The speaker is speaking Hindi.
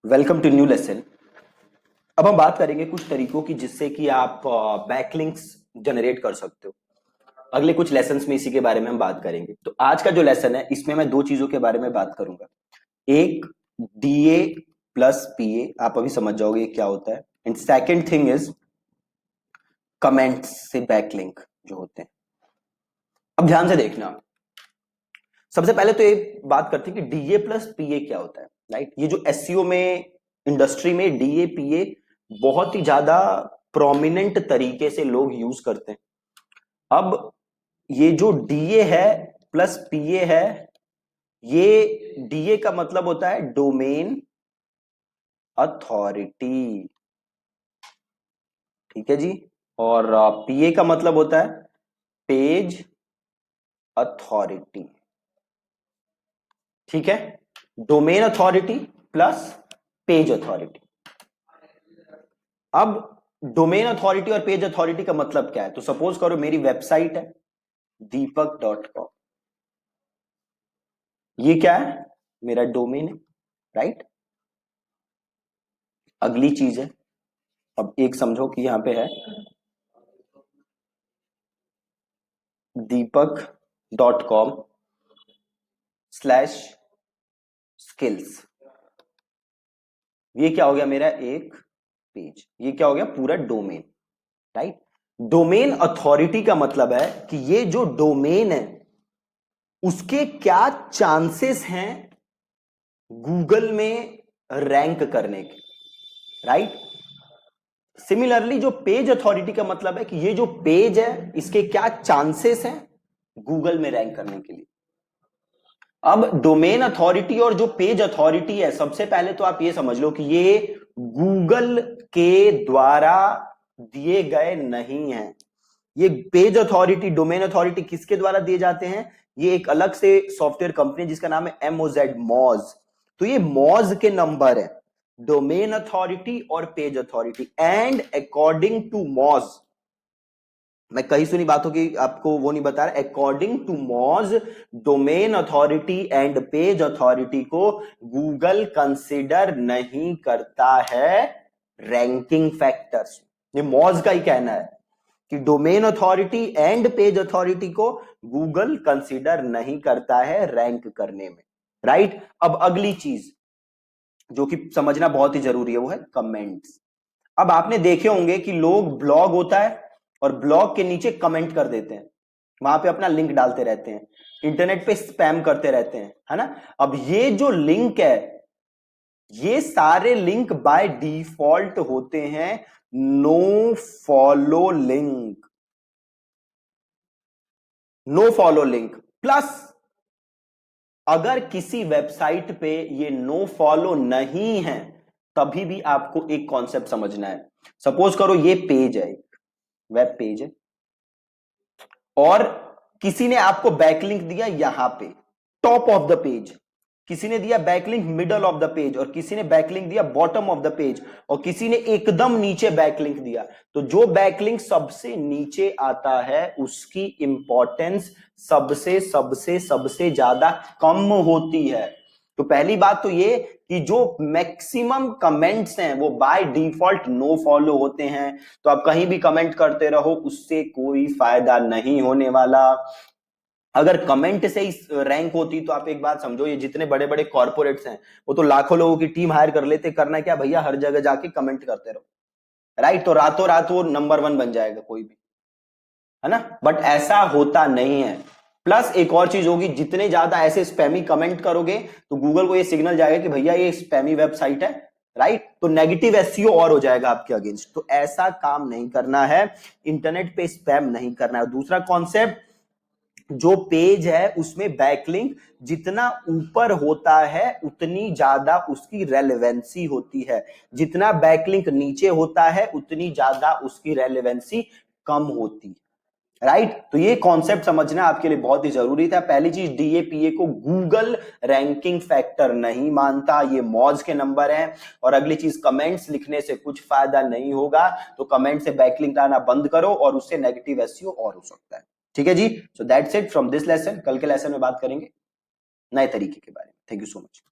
Welcome to new lesson. अब हम बात करेंगे कुछ तरीकों की जिससे कि आप बैकलिंक्स जनरेट कर सकते हो। अगले कुछ लेसन्स में इसी के बारे में हम बात करेंगे। तो आज का जो लेसन है इसमें मैं दो चीजों के बारे में बात करूंगा। एक, डीए प्लस पीए, आप अभी समझ जाओगे ये क्या होता है। And second thing is comments से बैकलिंक जो होते हैं। अब ध्यान से देखना, सबसे पहले तो ये बात करते हैं कि डीए प्लस पीए क्या होता है। राइट, ये जो एसईओ में इंडस्ट्री में डीए पीए बहुत ही ज्यादा प्रोमिनेंट तरीके से लोग यूज करते हैं। अब ये जो डीए है प्लस पीए है, ये डीए का मतलब होता है डोमेन अथॉरिटी, ठीक है जी। और पीए का मतलब होता है पेज अथॉरिटी, ठीक है। Domain authority plus page authority. अब डोमेन अथॉरिटी और पेज अथॉरिटी का मतलब क्या है? तो सपोज करो मेरी वेबसाइट है deepak.com, ये क्या है? मेरा डोमेन है, राइट। अगली चीज है, अब एक समझो कि यहां पे है deepak.com/skills। ये क्या हो गया? मेरा एक पेज। ये क्या हो गया? पूरा डोमेन, राइट। डोमेन अथॉरिटी का मतलब है कि ये जो डोमेन है उसके क्या चांसेस हैं गूगल में रैंक करने के, राइट। सिमिलरली जो पेज अथॉरिटी का मतलब है कि ये जो पेज है इसके क्या चांसेस हैं गूगल में रैंक करने के लिए। अब डोमेन अथॉरिटी और जो पेज अथॉरिटी है, सबसे पहले तो आप ये समझ लो कि ये गूगल के द्वारा दिए गए नहीं हैं। ये पेज अथॉरिटी, डोमेन अथॉरिटी किसके द्वारा दिए जाते हैं? ये एक अलग से सॉफ्टवेयर कंपनी जिसका नाम है एमओजेड, मॉज। तो ये मॉज के नंबर है, डोमेन अथॉरिटी और page authority. And according to Moz, मैं कहीं सुनी बातों की आपको वो नहीं बता रहा, according to Moz domain authority and page authority को गूगल कंसिडर नहीं करता है रैंकिंग फैक्टर्स। ये मॉज का ही कहना है कि domain authority and page authority को गूगल कंसीडर नहीं करता है रैंक करने में, राइट। अब अगली चीज जो कि समझना बहुत ही जरूरी है वो है कमेंट्स। अब आपने देखे होंगे कि लोग, ब्लॉग होता है और ब्लॉग के नीचे कमेंट कर देते हैं, वहां पे अपना लिंक डालते रहते हैं, इंटरनेट पे स्पैम करते रहते हैं, है ना। अब ये जो लिंक है, ये सारे लिंक बाय डिफॉल्ट होते हैं no follow link, no follow link. Plus अगर किसी वेबसाइट पे ये नो फॉलो नहीं है तभी भी आपको एक कॉन्सेप्ट समझना है। सपोज करो ये पेज है, एक वेब पेज है, और किसी ने आपको बैकलिंक दिया यहां पे टॉप ऑफ द पेज, किसी ने दिया backlink middle of the page, और किसी ने बैकलिंक दिया बॉटम ऑफ द पेज, और किसी ने एकदम नीचे बैकलिंक दिया। तो जो बैकलिंक सबसे नीचे आता है उसकी इंपॉर्टेंस सबसे सबसे सबसे ज्यादा कम होती है। तो पहली बात तो ये कि जो मैक्सिमम कमेंट्स हैं वो बाय डिफॉल्ट नो फॉलो होते हैं। तो आप कहीं भी कमेंट करते रहो, उससे कोई फायदा नहीं होने वाला। अगर कमेंट से ही रैंक होती तो आप एक बात समझो, ये जितने बड़े बड़े कॉर्पोरेट्स हैं वो तो लाखों लोगों की टीम हायर कर लेते। करना क्या भैया, हर जगह जाके कमेंट करते रहो, राइट। तो रातों रात वो नंबर वन बन जाएगा कोई भी, है ना। बट ऐसा होता नहीं है। प्लस एक और चीज होगी, जितने ज्यादा ऐसे स्पैमी कमेंट करोगे तो गूगल को ये सिग्नल जाएगा कि भैया ये स्पैमी वेबसाइट है, राइट। तो नेगेटिव एसईओ और हो जाएगा आपके अगेंस्ट। तो ऐसा काम नहीं करना है, इंटरनेट पे स्पैम नहीं करना है। दूसरा कॉन्सेप्ट, जो पेज है उसमें बैकलिंक जितना ऊपर होता है उतनी ज्यादा उसकी रेलेवेंसी होती है, जितना बैकलिंक नीचे होता है उतनी ज्यादा उसकी रेलेवेंसी कम होती है, राइट। तो ये कॉन्सेप्ट समझना आपके लिए बहुत ही जरूरी था। पहली चीज, डीएपीए को गूगल रैंकिंग फैक्टर नहीं मानता, ये मॉज के नंबर हैं। और अगली चीज, कमेंट्स लिखने से कुछ फायदा नहीं होगा, तो कमेंट से बैकलिंक आना बंद करो और उससे नेगेटिव एसईओ और हो सकता है, ठीक है जी। So that's it from this lesson. कल के लेसन में बात करेंगे नए तरीके के बारे में। Thank you so much.